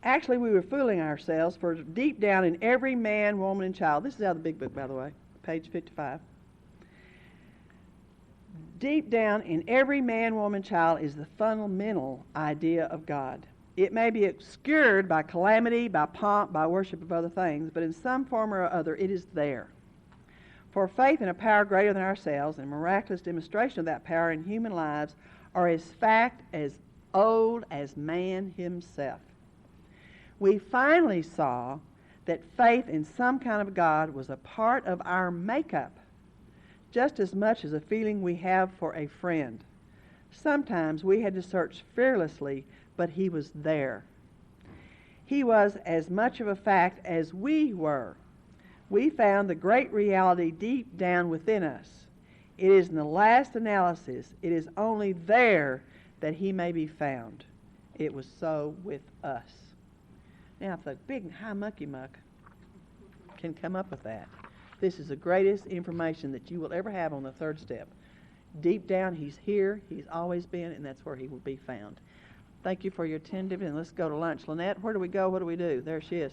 Actually, we were fooling ourselves, for deep down in every man, woman, and child, this is out of the big book, by the way, page 55. Deep down in every man, woman, child is the fundamental idea of God. It may be obscured by calamity, by pomp, by worship of other things, but in some form or other it is there. For faith in a power greater than ourselves and miraculous demonstration of that power in human lives are as fact as old as man himself. We finally saw that faith in some kind of God was a part of our makeup, just as much as a feeling we have for a friend. Sometimes we had to search fearlessly, but he was there. He was as much of a fact as we were. We found the great reality deep down within us. It is in the last analysis, it is only there that he may be found. It was so with us. Now, if the big high mucky muck can come up with that, this is the greatest information that you will ever have on the third step. Deep down, he's here, he's always been, and that's where he will be found. Thank you for your attention, and let's go to lunch. Lynette, where do we go? What do we do? There she is.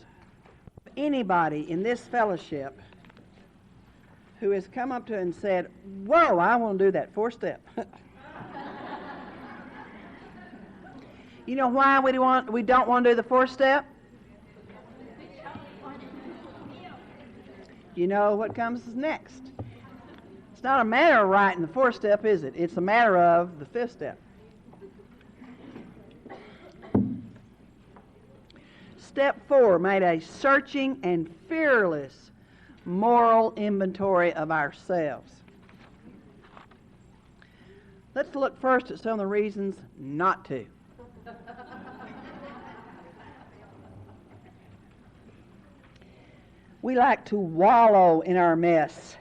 Anybody in this fellowship who has come up to and said, whoa, I want to do that fourth step. You know why we don't want to do the fourth step? You know what comes next. It's not a matter of writing the fourth step, is it? It's a matter of the fifth step. Step 4 made a searching and fearless moral inventory of ourselves. Let's look first at some of the reasons not to. We like to wallow in our mess.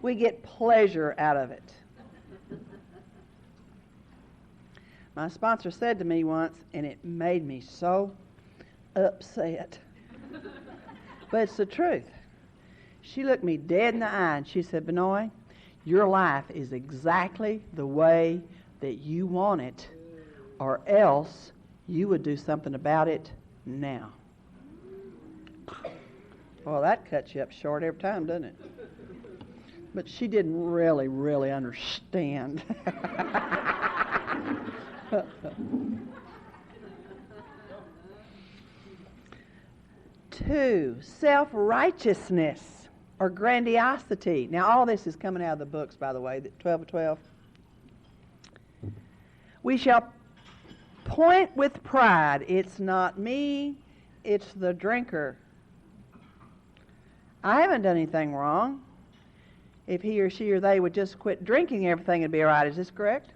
We get pleasure out of it. My sponsor said to me once, and it made me so upset, but it's the truth. She looked me dead in the eye and she said, Vannoy, your life is exactly the way that you want it, or else you would do something about it now. Well, that cuts you up short every time, doesn't it? But she didn't really understand. 2, self-righteousness or grandiosity. Now, all this is coming out of the books, by the way, 12 of 12. We shall point with pride. It's not me, it's the drinker. I haven't done anything wrong. If he or she or they would just quit drinking, everything would be all right. Is this correct?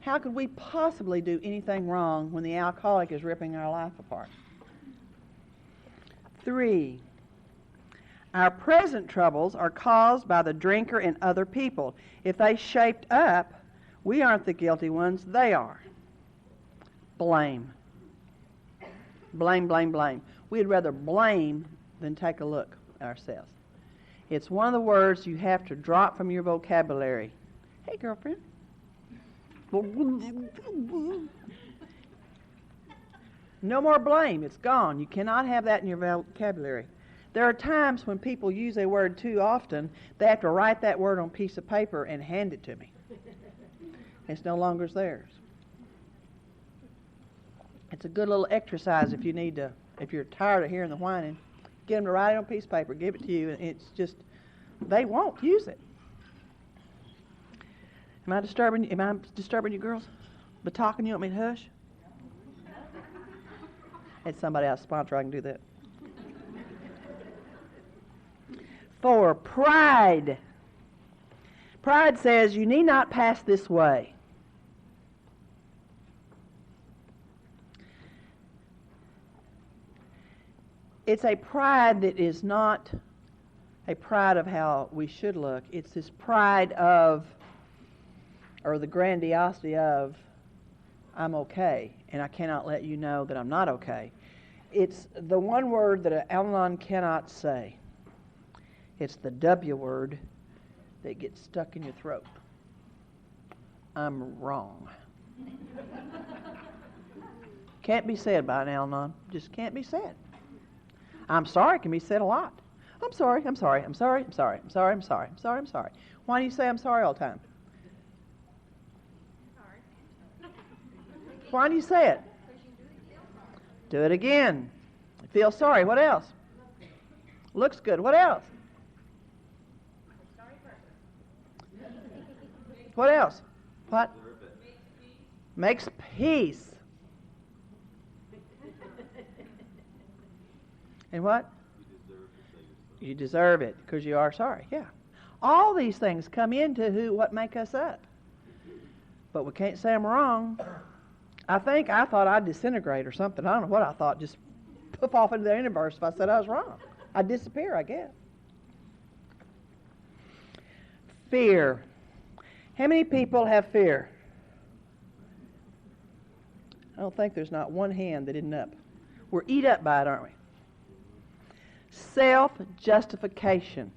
How could we possibly do anything wrong when the alcoholic is ripping our life apart? 3, our present troubles are caused by the drinker and other people. If they shaped up, we aren't the guilty ones, they are. Blame. Blame. We'd rather blame than take a look at ourselves. It's one of the words you have to drop from your vocabulary. Hey, girlfriend. No more blame. It's gone. You cannot have that in your vocabulary. There are times when people use a word too often, they have to write that word on a piece of paper and hand it to me. It's no longer theirs. It's a good little exercise if you're tired of hearing the whining. Get them to write it on a piece of paper, give it to you, and it's just, they won't use it. Am I disturbing you, girls? By talking, you want me to hush? It's somebody else sponsor, I can do that. 4, pride. Pride says you need not pass this way. It's a pride that is not a pride of how we should look. It's this pride of, or the grandiosity of, I'm okay, and I cannot let you know that I'm not okay. It's the one word that an Al-Anon cannot say. It's the W word that gets stuck in your throat. I'm wrong. Can't be said by an Al-Anon. Just can't be said. I'm sorry can be said a lot. I'm sorry, I'm sorry, I'm sorry, I'm sorry, I'm sorry, I'm sorry, I'm sorry, I'm sorry. Why do you say I'm sorry all the time? Why do you say it? Do it again. Feel sorry. What else? Looks good. What else? What else? What? Makes peace. And what? You deserve it because you are sorry. Yeah. All these things come into what make us up. But we can't say I'm wrong. I thought I'd disintegrate or something. I don't know what I thought. Just poof off into the universe if I said I was wrong. I'd disappear, I guess. Fear. How many people have fear? I don't think there's not one hand that isn't up. We're eat up by it, aren't we? Self-justification.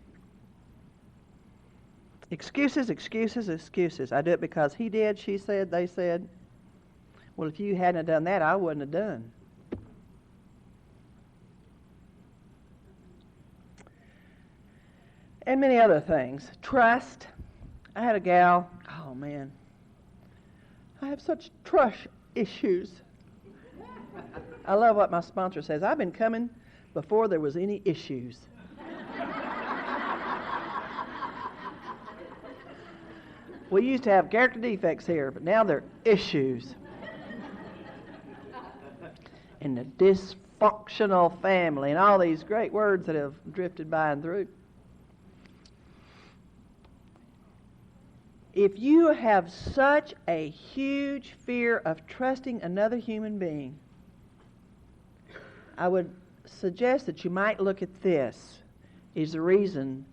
Excuses, excuses, excuses. I do it because he did, she said, they said. Well, if you hadn't done that, I wouldn't have done. And many other things. Trust. I had a gal, oh man, I have such trust issues. I love what my sponsor says. I've been coming before there was any issues. We used to have character defects here, but now they're issues. And the dysfunctional family and all these great words that have drifted by and through. If you have such a huge fear of trusting another human being, I would suggest that you might look at this is the reason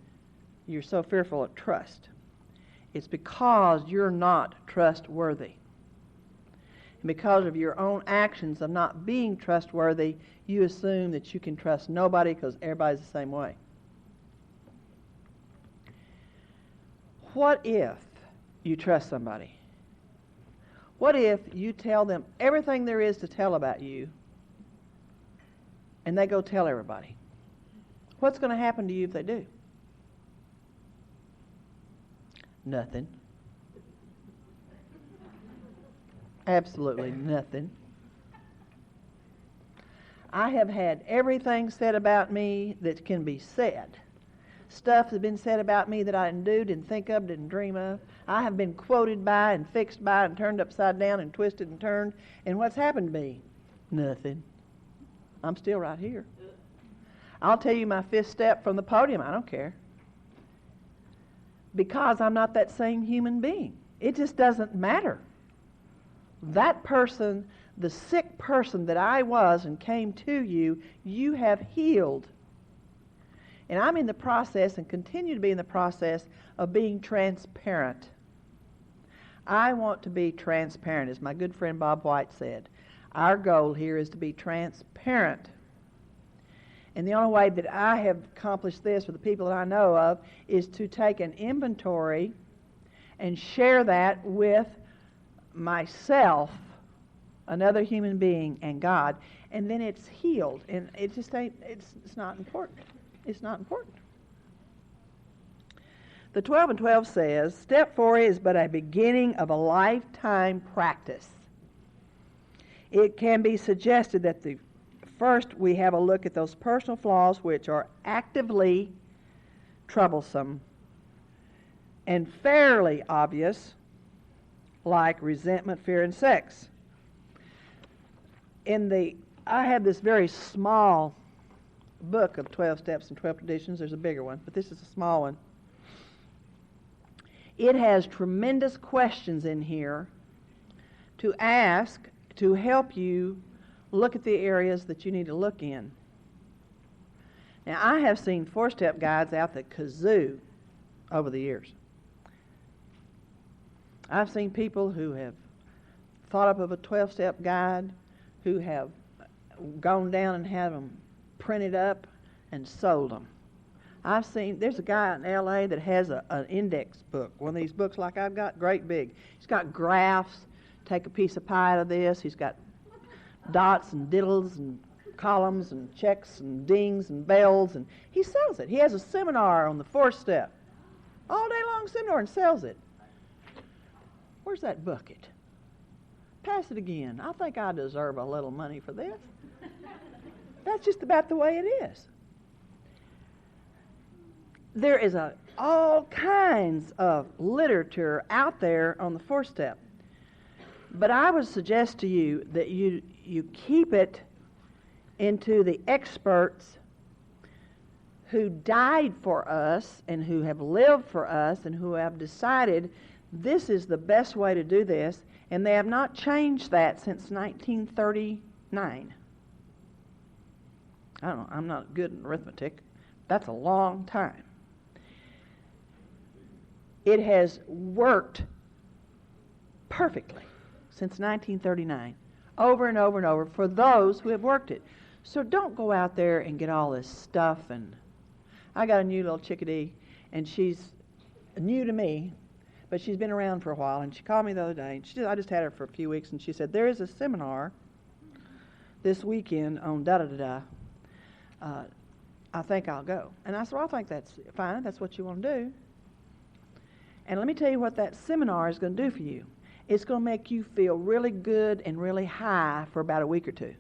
you're so fearful of trust. It's because you're not trustworthy. And because of your own actions of not being trustworthy, you assume that you can trust nobody because everybody's the same way. What if you trust somebody? What if you tell them everything there is to tell about you and they go tell everybody? What's going to happen to you if they do? Nothing. Absolutely nothing. I have had everything said about me that can be said. Stuff that's been said about me that I didn't do, didn't think of, didn't dream of. I have been quoted by and fixed by and turned upside down and twisted and turned. And what's happened to me? Nothing. I'm still right here. I'll tell you my fifth step from the podium. I don't care. Because I'm not that same human being. It just doesn't matter. That person, the sick person that I was and came to you, you have healed. And I'm in the process and continue to be in the process of being transparent. I want to be transparent, as my good friend Bob White said. Our goal here is to be transparent. And the only way that I have accomplished this with the people that I know of is to take an inventory and share that with myself, another human being, and God, and then it's healed. And it just ain't, it's not important. It's not important. The 12 and 12 says, step 4 is but a beginning of a lifetime practice. It can be suggested that first we have a look at those personal flaws which are actively troublesome and fairly obvious, like resentment, fear, and sex. I have this very small book of 12 steps and 12 traditions. There's a bigger one, but this is a small one. It has tremendous questions in here to ask to help you look at the areas that you need to look in. Now, I have seen 4-step guides out the kazoo over the years. I've seen people who have thought up of a 12-step guide, who have gone down and had them printed up and sold them. There's a guy in L.A. that has an index book, one of these books like I've got, great big. He's got graphs, take a piece of pie out of this. He's got dots and diddles and columns and checks and dings and bells, and he sells it. He has a seminar on the 4th step. All day long seminar, and sells it. Where's that bucket? Pass it again. I think I deserve a little money for this. That's just about the way it is. There is all kinds of literature out there on the 4th step. But I would suggest to you that you keep it into the experts who died for us and who have lived for us and who have decided this is the best way to do this, and they have not changed that since 1939. I don't know, I'm not good in arithmetic. That's a long time. It has worked perfectly since 1939, over and over and over, for those who have worked it. So don't go out there and get all this stuff. And I got a new little chickadee, and she's new to me, but she's been around for a while, and she called me the other day, and I just had her for a few weeks, and she said, there is a seminar this weekend on da-da-da-da. I think I'll go. And I said, well, I think that's fine. That's what you want to do. And let me tell you what that seminar is going to do for you. It's going to make you feel really good and really high for about a week or two.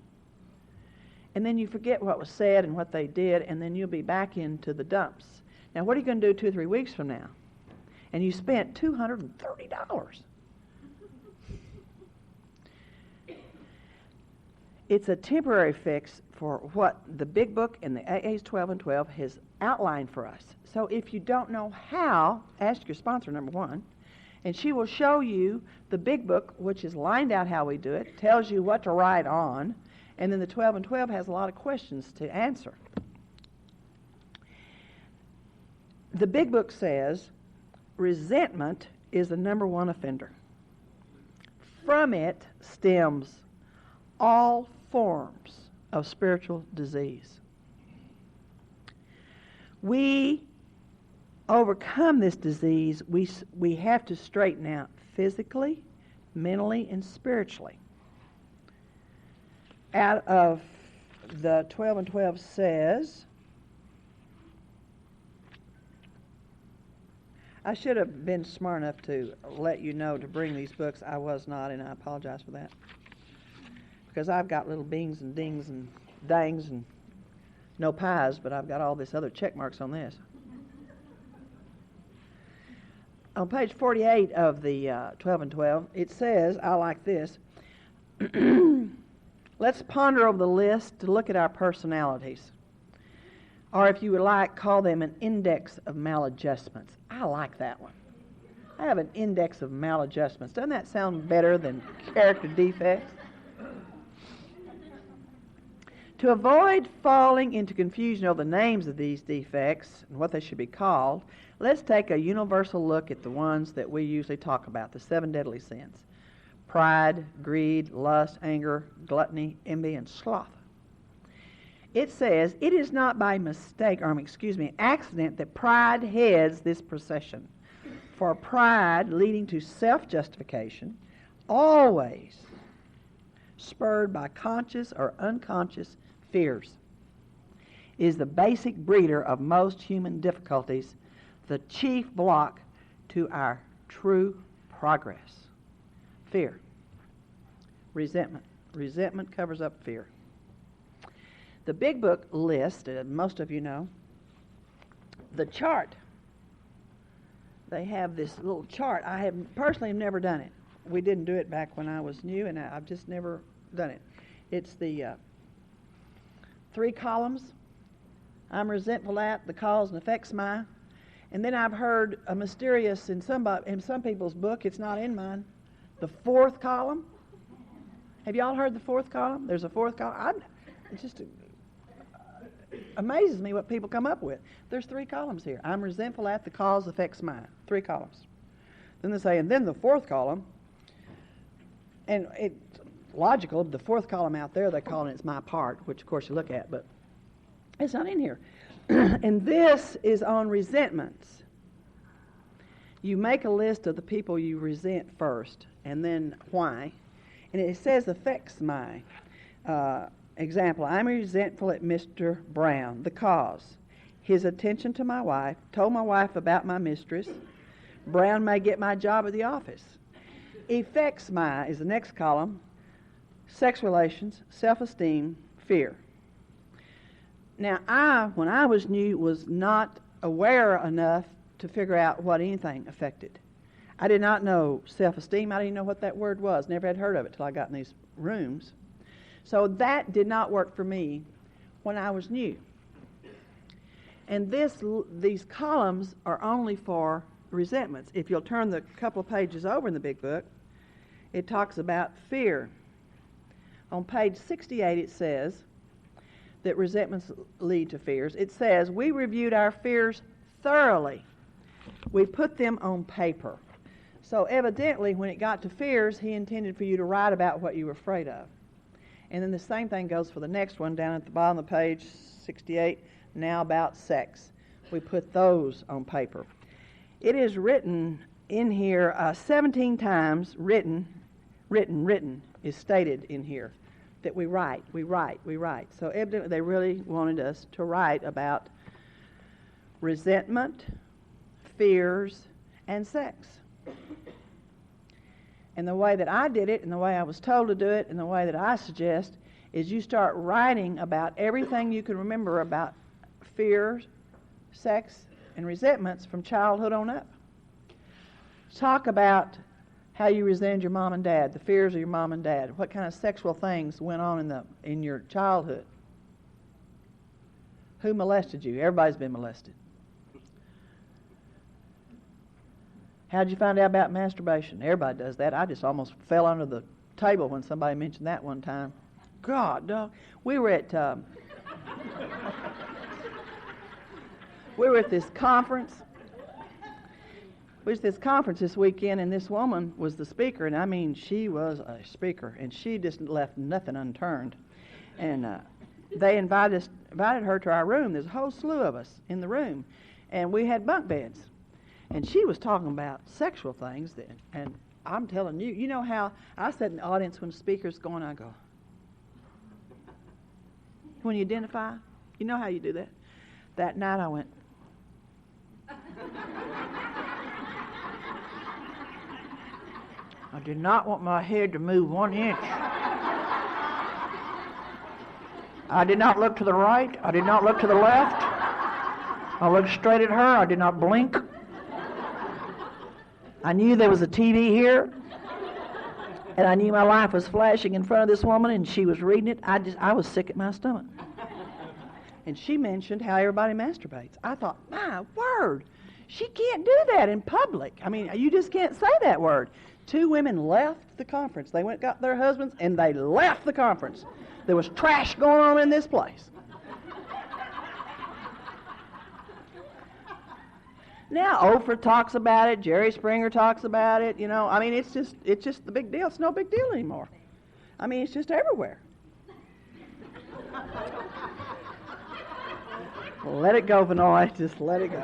And then you forget what was said and what they did, and then you'll be back into the dumps. Now, what are you going to do 2 or 3 weeks from now? And you spent $230. It's a temporary fix for what the Big Book and the AA's 12 and 12 has outlined for us. So if you don't know how, ask your sponsor, number one, and she will show you the Big Book, which is lined out how we do it, tells you what to write on, and then the 12 and 12 has a lot of questions to answer. The Big Book says resentment is the number one offender. From it stems all forms of spiritual disease. We overcome this disease, we have to straighten out physically, mentally, and spiritually. Out of the 12 and 12 says, I should have been smart enough to let you know to bring these books. I was not, and I apologize for that. Because I've got little bings and dings and dangs and no pies, but I've got all this other check marks on this. On page 48 of the 12 and 12, it says, I like this, let's ponder over the list to look at our personalities. Or if you would like, call them an index of maladjustments. I like that one. I have an index of maladjustments. Doesn't that sound better than character defects? To avoid falling into confusion over the names of these defects and what they should be called, let's take a universal look at the ones that we usually talk about, the 7 deadly sins. Pride, greed, lust, anger, gluttony, envy, and sloth. It says, it is not by mistake, or accident that pride heads this procession. For pride, leading to self-justification, always spurred by conscious or unconscious fears, is the basic breeder of most human difficulties, the chief block to our true progress. Fear. Resentment. Resentment covers up fear. The Big Book lists, most of you know, the chart. They have this little chart. I have personally never done it. We didn't do it back when I was new, and I've just never done it. It's the 3 columns. I'm resentful at, the cause and effects my. And then I've heard a mysterious, in some people's book, it's not in mine, the 4th column. Have y'all heard the 4th column? There's a 4th column. It just amazes me what people come up with. There's 3 columns here. I'm resentful at, the cause affects my. 3 columns. Then they say, and then the 4th column, and it's logical, the 4th column out there, they're calling it's my part, which of course you look at, but it's not in here. And this is on resentments. You make a list of the people you resent first, and then why. And it says affects my. Example, I'm resentful at Mr. Brown. The cause, his attention to my wife, told my wife about my mistress. Brown may get my job at the office. Affects my, is the next column, sex relations, self-esteem, fear. Now, when I was new, was not aware enough to figure out what anything affected. I did not know self-esteem. I didn't know what that word was. Never had heard of it till I got in these rooms. So that did not work for me when I was new. And these columns are only for resentments. If you'll turn the couple of pages over in the big book, it talks about fear. On page 68 it says that resentments lead to fears. It says, we reviewed our fears thoroughly. We put them on paper. So evidently when it got to fears, he intended for you to write about what you were afraid of. And then the same thing goes for the next one down at the bottom of page 68, now about sex. We put those on paper. It is written in here 17 times, written is stated in here, that we write. So evidently they really wanted us to write about resentment, fears, and sex. And the way that I did it, and the way I was told to do it, and the way that I suggest, is you start writing about everything you can remember about fears, sex, and resentments from childhood on up. Talk about how you resented your mom and dad, the fears of your mom and dad, what kind of sexual things went on in your childhood. Who molested you? Everybody's been molested. How did you find out about masturbation? Everybody does that. I just almost fell under the table when somebody mentioned that one time. God, dog. We were at this conference. We was at this conference this weekend, and this woman was the speaker, and I mean, she was a speaker, and she just left nothing unturned. And they invited her to our room. There's a whole slew of us in the room, and we had bunk beds. And she was talking about sexual things, and I'm telling you, you know how I sit in the audience when the speaker's going, I go, when you identify, you know how you do that? That night I went, I did not want my head to move 1 inch. I did not look to the right. I did not look to the left. I looked straight at her. I did not blink. I knew there was a TV here, and I knew my life was flashing in front of this woman, and she was reading it. I was sick at my stomach. And she mentioned how everybody masturbates. I thought, my word, she can't do that in public. I mean, you just can't say that word. 2 women left the conference. They went and got their husbands, and they left the conference. There was trash going on in this place. Now, Oprah talks about it. Jerry Springer talks about it. You know, I mean, it's just the big deal. It's no big deal anymore. I mean, it's just everywhere. Let it go, Vannoy. Just let it go.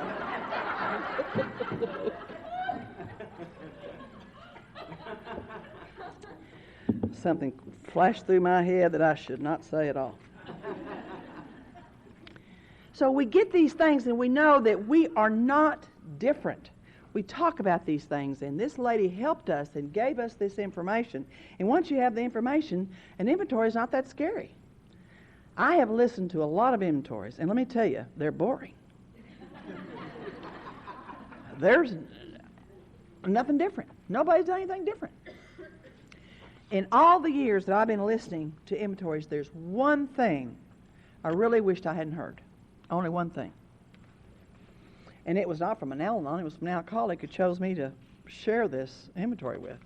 Something flashed through my head that I should not say at all. So we get these things and we know that we are not different. We talk about these things, and this lady helped us and gave us this information. And once you have the information, an inventory is not that scary. I have listened to a lot of inventories, and let me tell you, they're boring. There's nothing different. Nobody's done anything different. In all the years that I've been listening to inventories, there's one thing I really wished I hadn't heard. Only one thing. And it was not from an Al-Anon, it was from an alcoholic who chose me to share this inventory with.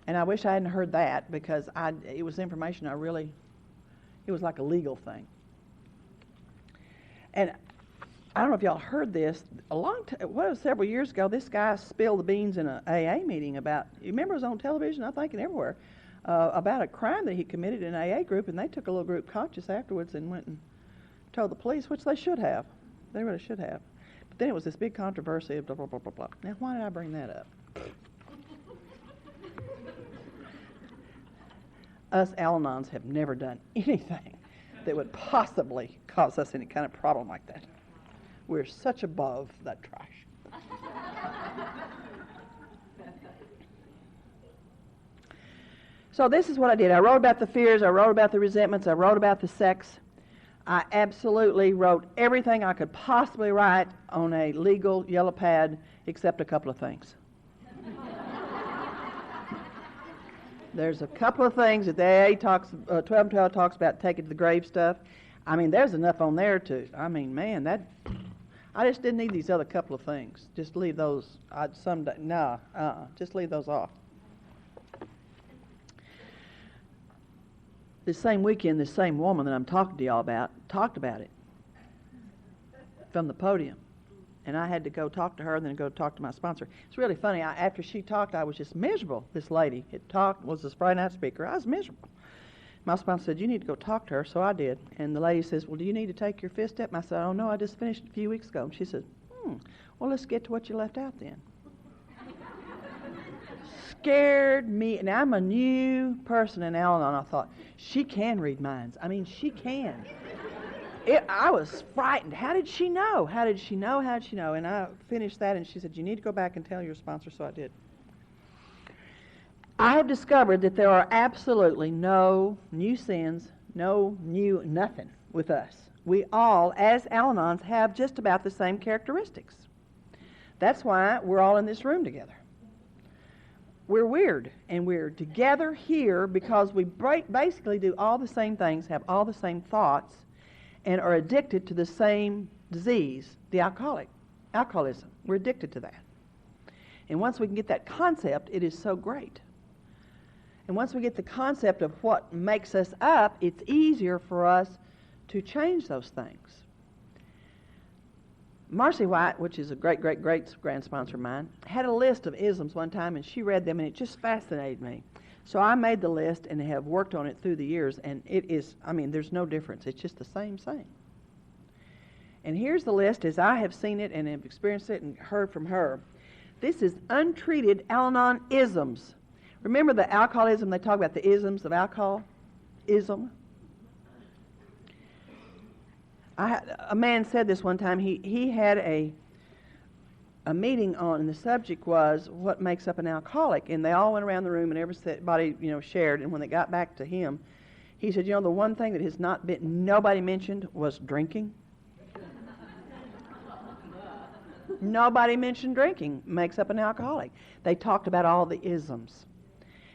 And I wish I hadn't heard that, because it was information it was like a legal thing. And I don't know if y'all heard this. Several years ago, this guy spilled the beans in an AA meeting about, you remember it was on television, I think, and everywhere, about a crime that he committed in an AA group, and they took a little group conscious afterwards and went and told the police, which they should have. They really should have. But then it was this big controversy of blah, blah, blah, blah, blah. Now, why did I bring that up? us Al-Anons have never done anything that would possibly cause us any kind of problem like that. We're such above that trash. So this is what I did. I wrote about the fears, I wrote about the resentments, I wrote about the sex. I absolutely wrote everything I could possibly write on a legal yellow pad except a couple of things. There's a couple of things that the AA talks, 12 and 12 talks about taking to the grave stuff. I mean, there's enough on there too. I mean, man, I just didn't need these other couple of things. Just leave those, just leave those off. This same weekend, this same woman that I'm talking to y'all about talked about it from the podium. And I had to go talk to her and then go talk to my sponsor. It's really funny. After she talked, I was just miserable. This lady had talked, was this Friday night speaker. I was miserable. My sponsor said, you need to go talk to her, so I did. And the lady says, well, do you need to take your fifth step? And I said, oh, no, I just finished a few weeks ago. And she said, well, let's get to what you left out then. Scared me. And I'm a new person in Al-Anon. I thought, she can read minds. I mean, she can. I was frightened. How did she know? How did she know? How did she know? And I finished that, and she said, you need to go back and tell your sponsor, so I did. I have discovered that there are absolutely no new sins, no new nothing with us. We all, as Al-Anons, have just about the same characteristics. That's why we're all in this room together. We're weird, and we're together here because we basically do all the same things, have all the same thoughts, and are addicted to the same disease, the alcoholism. We're addicted to that. And once we can get that concept, it is so great. And once we get the concept of what makes us up, it's easier for us to change those things. Marcy White, which is a great grand sponsor of mine, had a list of isms one time, and she read them, and it just fascinated me. So I made the list and have worked on it through the years, and it is, I mean, there's no difference. It's just the same thing. And here's the list as I have seen it and have experienced it and heard from her. This is untreated Al-Anon isms. Remember the alcoholism, they talk about the isms of alcoholism? A man said this one time. He had a meeting on, and the subject was what makes up an alcoholic. And they all went around the room, and everybody, shared. And when they got back to him, he said, the one thing that has not been, nobody mentioned was drinking. Nobody mentioned drinking makes up an alcoholic. They talked about all the isms.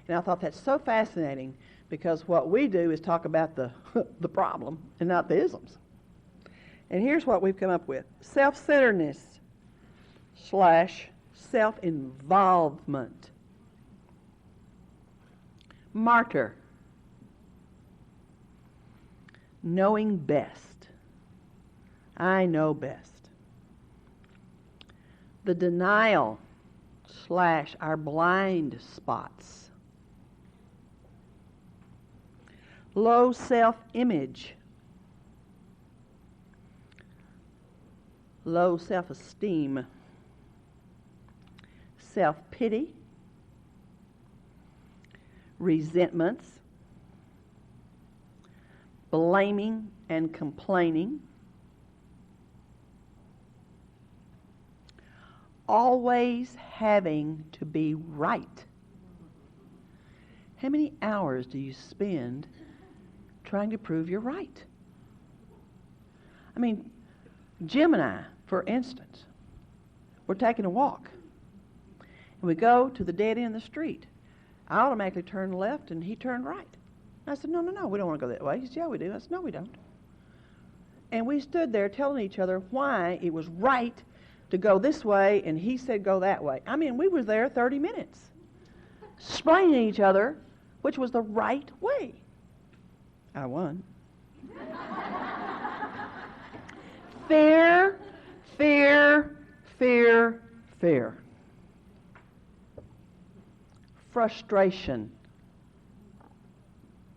And I thought that's so fascinating because what we do is talk about the problem and not the isms. And here's what we've come up with. Self-centeredness / self-involvement. Martyr. Knowing best. I know best. The denial / our blind spots. Low self-image. Low self-esteem, self-pity, resentments, blaming and complaining, always having to be right. How many hours do you spend trying to prove you're right? I mean, Jim and I, for instance, we're taking a walk, and we go to the dead end of the street. I automatically turned left, and he turned right. And I said, no, we don't want to go that way. He said, yeah, we do. I said, no, we don't. And we stood there telling each other why it was right to go this way, and he said go that way. I mean, we were there 30 minutes, explaining to each other which was the right way. I won. Fear, fear, fear, fear. Frustration.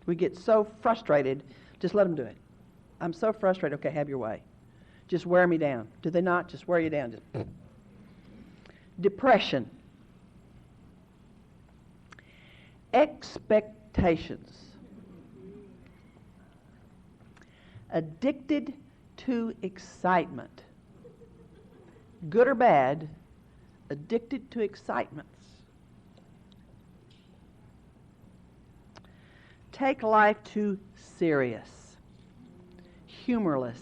We get so frustrated, just let them do it. I'm so frustrated, okay, have your way. Just wear me down. Do they not? Just wear you down. Just Depression. Expectations. Addicted to excitement. Good or bad, addicted to excitements. Take life too serious. Humorless.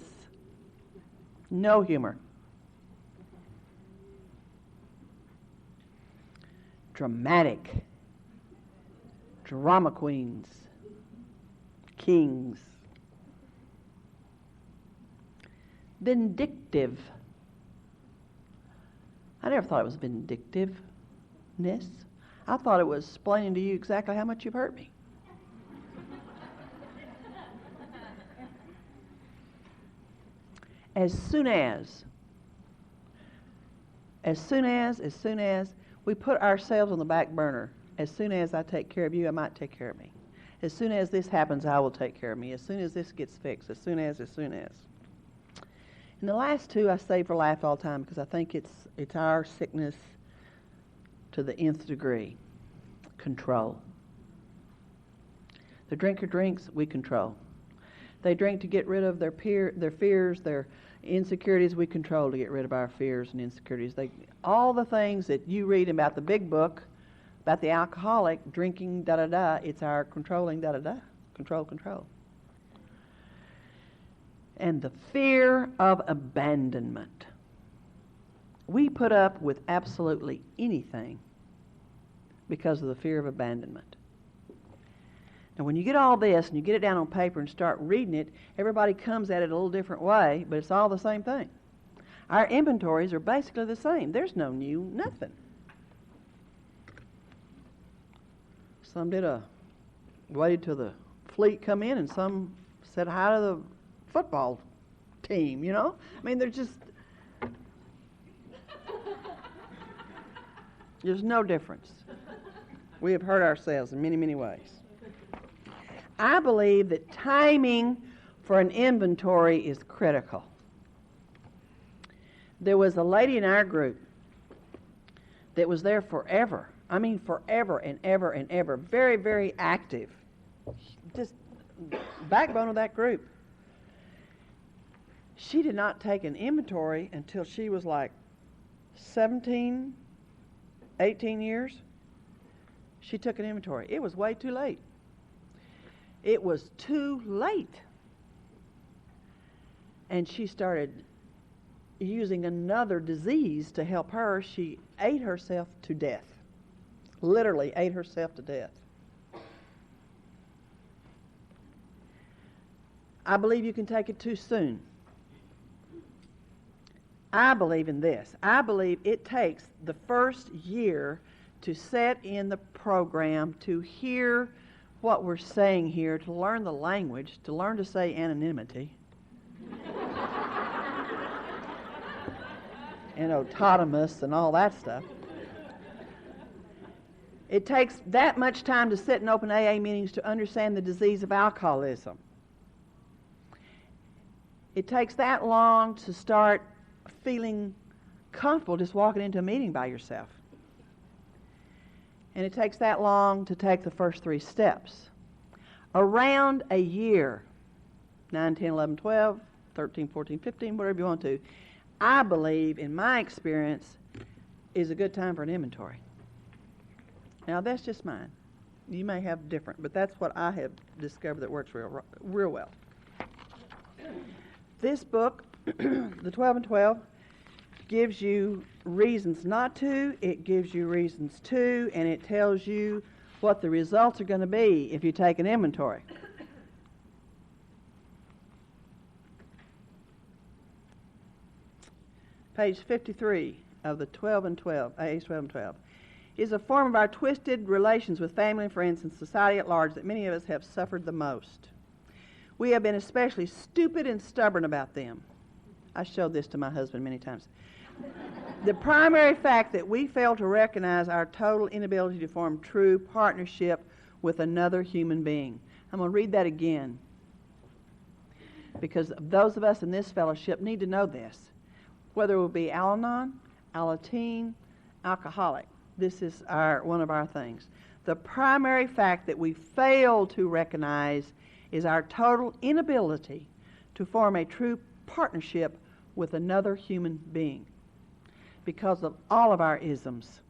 No humor. Dramatic. Drama queens. Kings. Vindictive. I never thought it was vindictiveness. I thought it was explaining to you exactly how much you've hurt me. As soon as we put ourselves on the back burner, as soon as I take care of you, I might take care of me. As soon as this happens, I will take care of me. As soon as this gets fixed, as soon as. And the last two I save for life all the time because I think it's our sickness to the nth degree. Control. The drinker drinks, we control. They drink to get rid of their fears, their insecurities. We control to get rid of our fears and insecurities. All the things that you read about the big book, about the alcoholic drinking, it's our controlling, control. And the fear of abandonment. We put up with absolutely anything because of the fear of abandonment. Now, when you get all this and you get it down on paper and start reading it, everybody comes at it a little different way, but it's all the same thing. Our inventories are basically the same. There's no new nothing. Some waited till the fleet come in, and some said hi to the football team, you know? I mean, there's no difference. We have hurt ourselves in many, many ways. I believe that timing for an inventory is critical. There was a lady in our group that was there forever. I mean, forever and ever and ever. Very, very active. Just backbone of that group. She did not take an inventory until she was like 17, 18 years. She took an inventory. It was way too late. It was too late. And she started using another disease to help her. She ate herself to death. Literally ate herself to death. I believe you can take it too soon. I believe in this. I believe it takes the first year to set in the program, to hear what we're saying here, to learn the language, to learn to say anonymity and autonomous and all that stuff. It takes that much time to sit in open AA meetings to understand the disease of alcoholism. It takes that long to start feeling comfortable just walking into a meeting by yourself. And it takes that long to take the first 3 steps. Around a year, 9, 10, 11, 12, 13, 14, 15, whatever you want to, I believe, in my experience, is a good time for an inventory. Now, that's just mine. You may have different, but that's what I have discovered that works real well. This book, The 12 and 12, gives you reasons not to, it gives you reasons to, and it tells you what the results are going to be if you take an inventory. Page 53 of the 12 and 12, AA's 12 and 12, is a form of our twisted relations with family and friends and society at large that many of us have suffered the most. We have been especially stupid and stubborn about them. I showed this to my husband many times. The primary fact that we fail to recognize our total inability to form true partnership with another human being. I'm going to read that again, because those of us in this fellowship need to know this. Whether it will be Al-Anon, Al-Anon, alcoholic, this is one of our things. The primary fact that we fail to recognize is our total inability to form a true partnership with another human being because of all of our isms.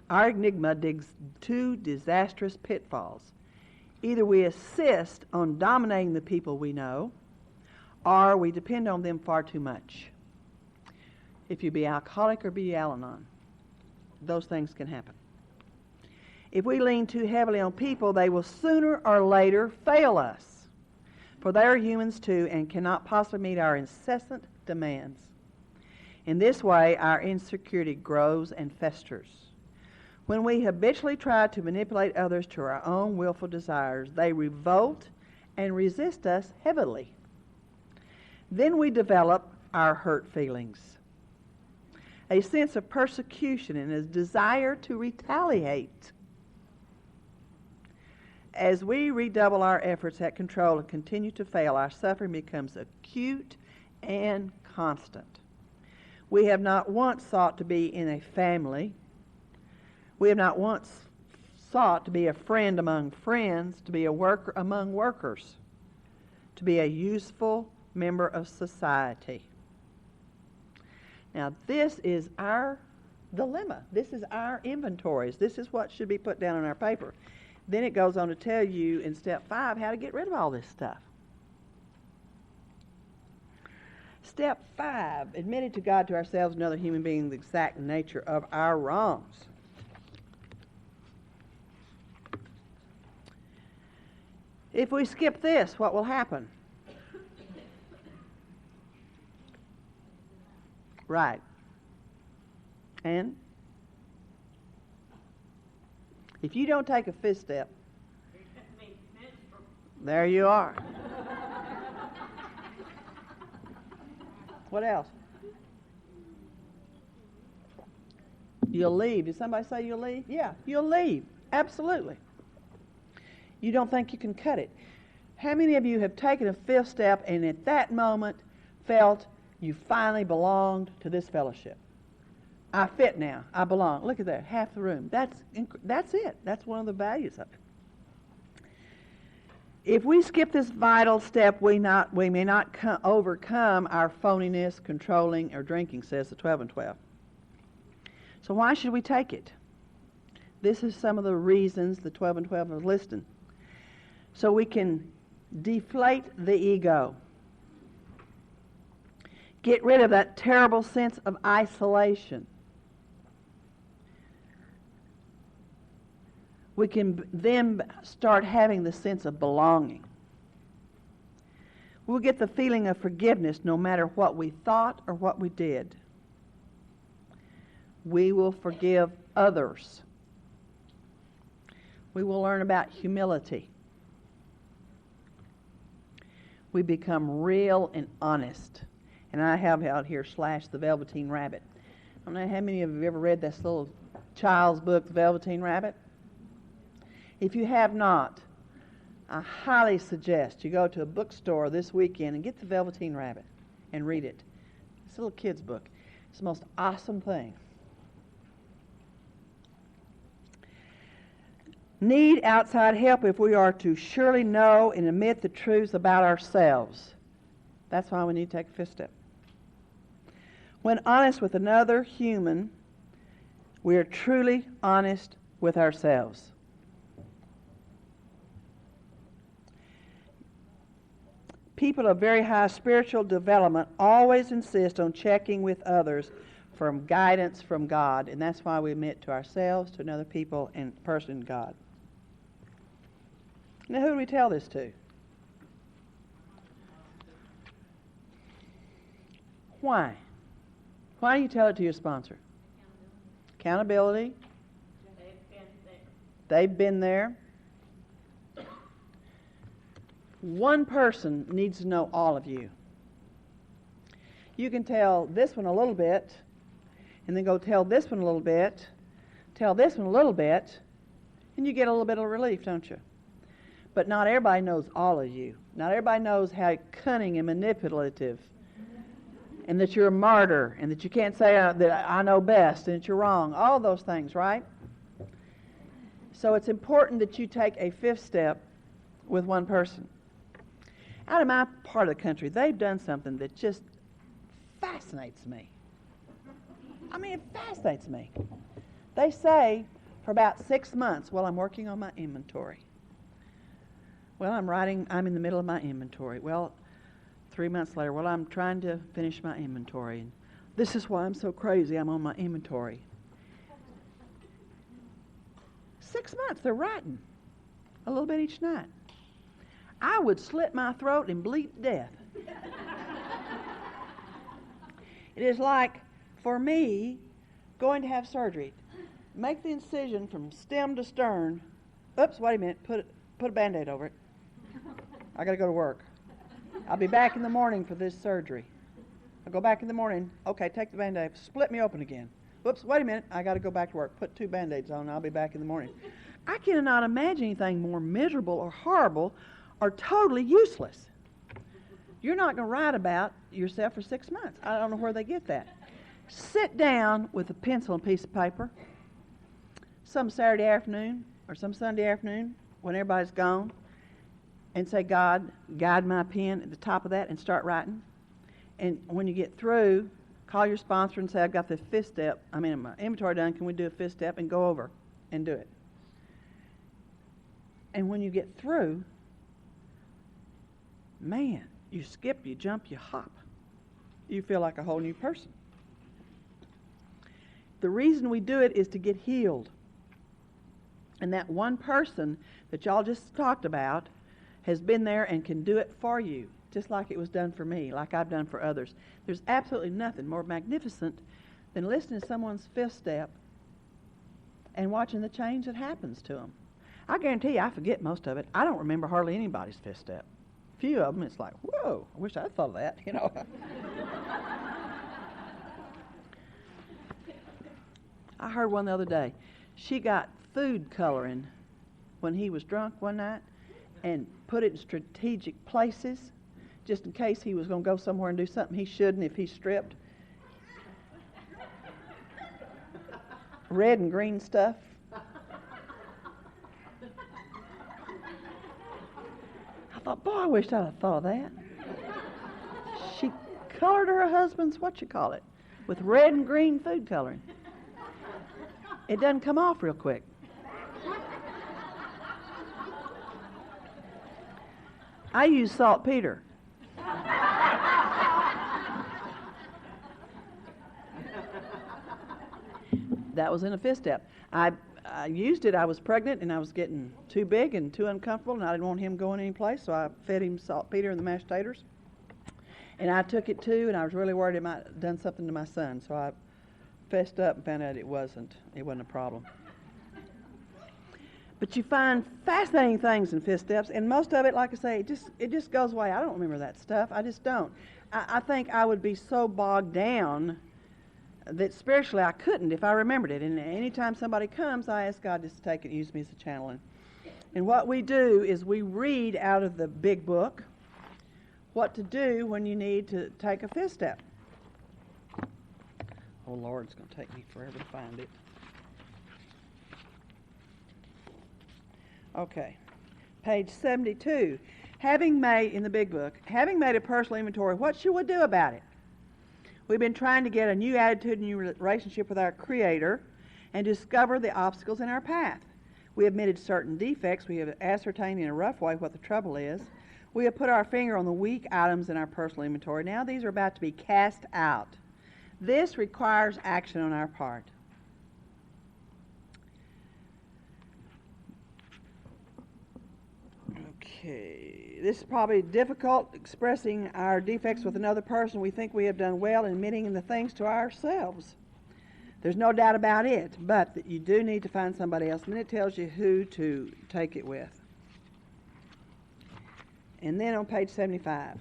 Our enigma digs two disastrous pitfalls. Either we insist on dominating the people we know, or we depend on them far too much. If you be alcoholic or be Al-Anon, those things can happen. If we lean too heavily on people, they will sooner or later fail us, for they are humans too and cannot possibly meet our incessant demands. In this way, our insecurity grows and festers. When we habitually try to manipulate others to our own willful desires, they revolt and resist us heavily. Then we develop our hurt feelings, a sense of persecution and a desire to retaliate. As we redouble our efforts at control and continue to fail, our suffering becomes acute and constant. We have not once sought to be in a family. We have not once sought to be a friend among friends, to be a worker among workers, to be a useful member of society. Now, this is our dilemma. This is our inventories. This is what should be put down on our paper. Then it goes on to tell you in step 5 how to get rid of all this stuff. Step 5, admitting to God, to ourselves, and other human beings the exact nature of our wrongs. If we skip this, what will happen? Right. And if you don't take a 5th step, there you are. What else? You'll leave. Did somebody say you'll leave? Yeah, you'll leave. Absolutely. You don't think you can cut it. How many of you have taken a 5th step and at that moment felt you finally belonged to this fellowship? I fit now. I belong. Look at that. Half the room. That's it. That's one of the values of it. If we skip this vital step, we may not overcome our phoniness, controlling, or drinking, says the 12 and 12. So why should we take it? This is some of the reasons the 12 and 12 are listed. So we can deflate the ego. Get rid of that terrible sense of isolation. We can then start having the sense of belonging. We'll get the feeling of forgiveness no matter what we thought or what we did. We will forgive others. We will learn about humility. We become real and honest. And I have out here / the Velveteen Rabbit. I don't know how many of you have ever read this little child's book, The Velveteen Rabbit. If you have not, I highly suggest you go to a bookstore this weekend and get The Velveteen Rabbit and read it. It's a little kid's book. It's the most awesome thing. Need outside help if we are to surely know and admit the truths about ourselves. That's why we need to take a 5th step. When honest with another human, we are truly honest with ourselves. People of very high spiritual development always insist on checking with others for guidance from God, and that's why we admit to ourselves, to another people, and person God. Now, who do we tell this to? Why? Why do you tell it to your sponsor? Accountability. They've been there. One person needs to know all of you. You can tell this one a little bit, and then go tell this one a little bit, tell this one a little bit, and you get a little bit of relief, don't you? But not everybody knows all of you. Not everybody knows how cunning and manipulative, and that you're a martyr, and that you can't say that I know best, and that you're wrong. All those things, right? So it's important that you take a 5th step with one person. Out of my part of the country, they've done something that just fascinates me. I mean, it fascinates me. They say for about 6 months while I'm working on my inventory. Well, I'm in the middle of my inventory. Well, 3 months later, well, I'm trying to finish my inventory. And this is why I'm so crazy. I'm on my inventory. 6 months, they're writing a little bit each night. I would slit my throat and bleed to death. It is like, for me, going to have surgery. Make the incision from stem to stern. Oops, wait a minute. Put a Band-Aid over it. I got to go to work. I'll be back in the morning for this surgery. I'll go back in the morning. Okay, take the Band-Aid. Split me open again. Whoops, wait a minute. I got to go back to work. Put 2 Band-Aids on. I'll be back in the morning. I cannot imagine anything more miserable or horrible or totally useless. You're not going to write about yourself for 6 months. I don't know where they get that. Sit down with a pencil and piece of paper some Saturday afternoon or some Sunday afternoon when everybody's gone and say, God, guide my pen at the top of that and start writing. And when you get through, call your sponsor and say, I've got the 5th step. my inventory done. Can we do a 5th step? And go over and do it. And when you get through, man, you skip, you jump, you hop. You feel like a whole new person. The reason we do it is to get healed. And that one person that y'all just talked about has been there and can do it for you, just like it was done for me, like I've done for others. There's absolutely nothing more magnificent than listening to someone's 5th step and watching the change that happens to them. I guarantee you I forget most of it. I don't remember hardly anybody's 5th step. A few of them, it's like, whoa, I wish I'd thought of that, you know. I heard one the other day. She got food coloring when he was drunk one night and put it in strategic places just in case he was going to go somewhere and do something he shouldn't if he stripped. Red and green stuff. I thought, boy, I wish I'd have thought of that. She colored her husband's, with red and green food coloring. It doesn't come off real quick. I use saltpeter. That was in a 5th step. I used it. I was pregnant and I was getting too big and too uncomfortable and I didn't want him going any place, so I fed him saltpeter and the mashed taters. And I took it too, and I was really worried it might have done something to my son, so I fessed up and found out it wasn't a problem. But you find fascinating things in 5th steps, and most of it, like I say, it just goes away. I don't remember that stuff. I just don't. I think I would be so bogged down that spiritually I couldn't if I remembered it. And anytime somebody comes, I ask God just to take it and use me as a channel. And what we do is we read out of the big book what to do when you need to take a 5th step. Oh, Lord, it's going to take me forever to find it. Okay, page 72. In the big book, having made a personal inventory, what should we do about it? We've been trying to get a new attitude, a new relationship with our Creator, and discover the obstacles in our path. We have admitted certain defects. We have ascertained in a rough way what the trouble is. We have put our finger on the weak items in our personal inventory. Now these are about to be cast out. This requires action on our part. Okay, this is probably difficult, expressing our defects with another person. We think we have done well in admitting the things to ourselves. There's no doubt about it, but that you do need to find somebody else, and then it tells you who to take it with. And then on page 75,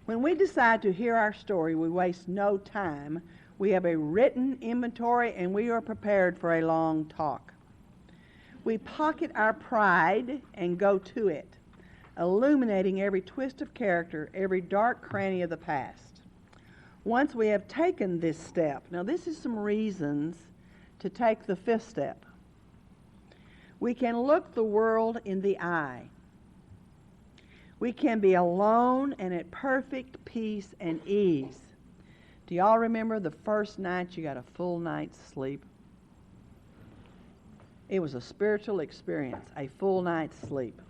when we decide to hear our story, we waste no time. We have a written inventory, and we are prepared for a long talk. We pocket our pride and go to it, illuminating every twist of character, every dark cranny of the past. Once we have taken this step, now this is some reasons to take the 5th step. We can look the world in the eye. We can be alone and at perfect peace and ease. Do y'all remember the first night you got a full night's sleep? It was a spiritual experience, a full night's sleep,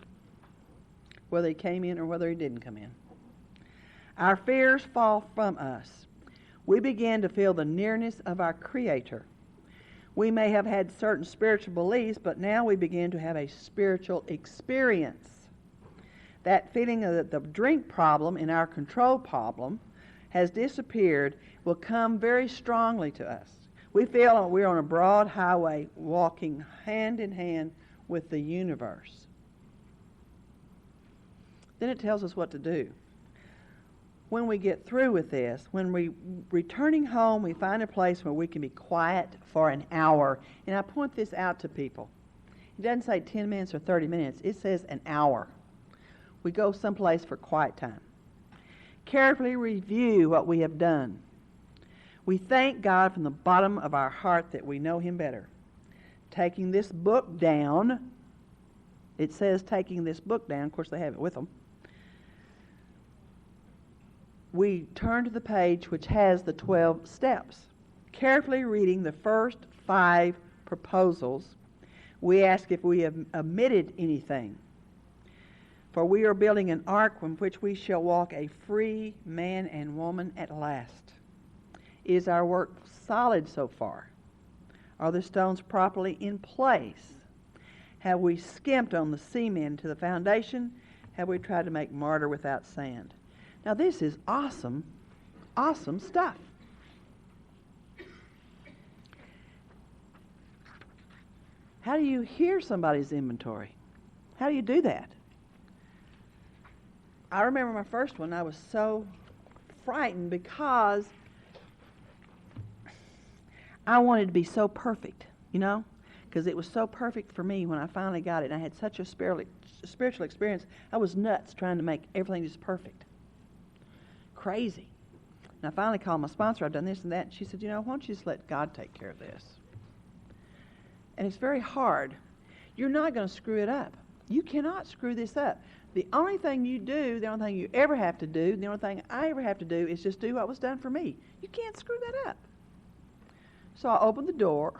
whether he came in or whether he didn't come in. Our fears fall from us. We begin to feel the nearness of our Creator. We may have had certain spiritual beliefs, but now we begin to have a spiritual experience. That feeling that the drink problem and our control problem has disappeared will come very strongly to us. We feel we're on a broad highway walking hand in hand with the universe. Then it tells us what to do. When we get through with this, when we returning home, we find a place where we can be quiet for an hour. And I point this out to people. It doesn't say 10 minutes or 30 minutes. It says an hour. We go someplace for quiet time. Carefully review what we have done. We thank God from the bottom of our heart that we know Him better. Taking this book down, it says taking this book down. Of course, they have it with them. We turn to the page which has the 12 steps. Carefully reading the first 5 proposals, we ask if we have omitted anything. For we are building an ark from which we shall walk a free man and woman at last. Is our work solid so far? Are the stones properly in place? Have we skimped on the cement to the foundation? Have we tried to make mortar without sand? Now this is awesome, awesome stuff. How do you hear somebody's inventory? How do you do that? I remember my first one, I was so frightened because I wanted to be so perfect, you know, because it was so perfect for me when I finally got it. And I had such a spiritual experience. I was nuts trying to make everything just perfect. Crazy. And I finally called my sponsor. I've done this and that. And she said, you know, why don't you just let God take care of this? And it's very hard. You're not going to screw it up. You cannot screw this up. The only thing you do, the only thing you ever have to do, the only thing I ever have to do is just do what was done for me. You can't screw that up. So I opened the door.